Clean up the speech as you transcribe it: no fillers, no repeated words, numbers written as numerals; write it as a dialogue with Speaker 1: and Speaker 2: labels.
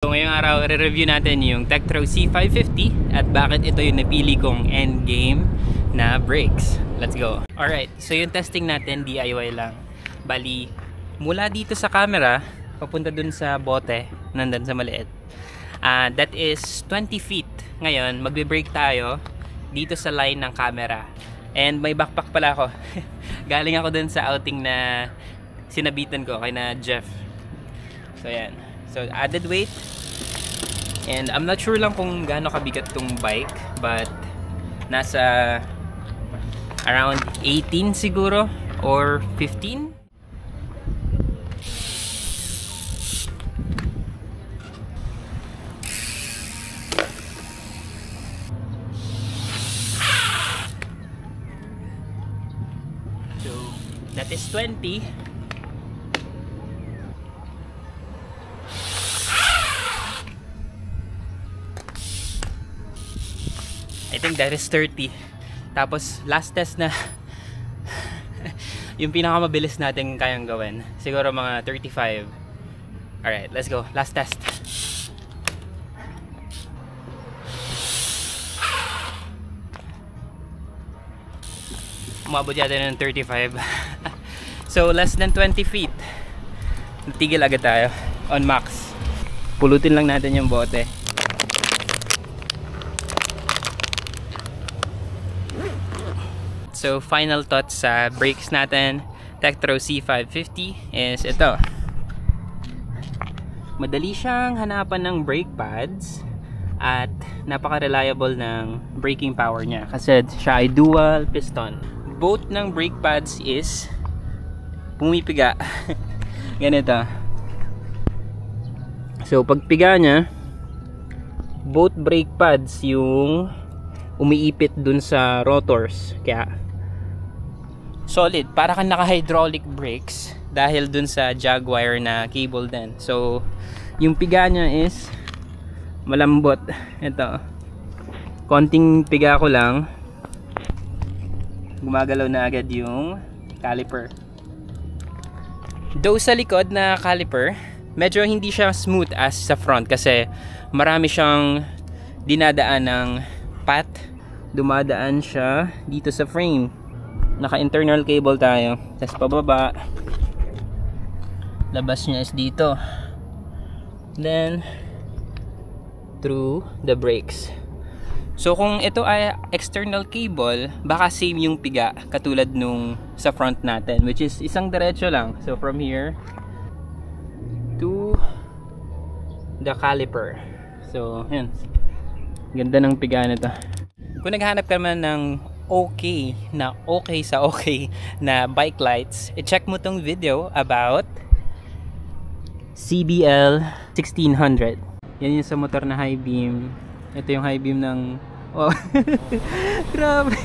Speaker 1: So ngayong araw, re-review natin yung Tektro C550 at bakit ito yung napili kong endgame na brakes. Let's go! Alright, so yung testing natin, DIY lang. Bali, mula dito sa camera, papunta dun sa bote, nandun sa maliit. That is 20 feet. Ngayon, magbe-brake tayo dito sa line ng camera. And may backpack pala ako. Galing ako dun sa outing na sinabitan ko kay na Jeff. So yan. So added weight. And I'm not sure lang kung gaano kabigat tong bike, but nasa around 18 siguro or 15. So that is 20. I think that is 30. Tapos last test na yung pinakamabilis natin kayang gawin, siguro mga 35. Alright, let's go. Last test. Umabot yata ng 35. So less than 20 feet. Natigil agad tayo on max. Pulutin lang natin yung bote. So final thoughts sa brakes natin, Tektro C550 is ito. Madali siyang hanapan ng brake pads at napaka-reliable ng braking power niya kasi siya ay dual piston. Both ng brake pads is pumipiga. Ganito. So pagpiga niya, both brake pads yung umiipit dun sa rotors. Kaya solid, para kang naka-hydraulic brakes dahil dun sa Jaguar na cable din. So yung piga niya is malambot. Ito, konting piga ko lang, gumagalaw na agad yung caliper. Though sa likod na caliper, medyo hindi siya smooth as sa front kasi marami siyang dinadaan ng path. Dumadaan siya dito sa frame. Naka-internal cable tayo. Tapos pababa, labas niya is dito. Then through the brakes. So kung ito ay external cable, baka same yung piga katulad nung sa front natin, which is isang diretso lang. So from here to the caliper. So yun, ganda ng piga nito. Kung naghahanap ka naman ng okay na bike lights, i-check mo tong video about CBL 1600. Yan yung sa motor na high beam. Ito yung high beam ng oh. Grabe.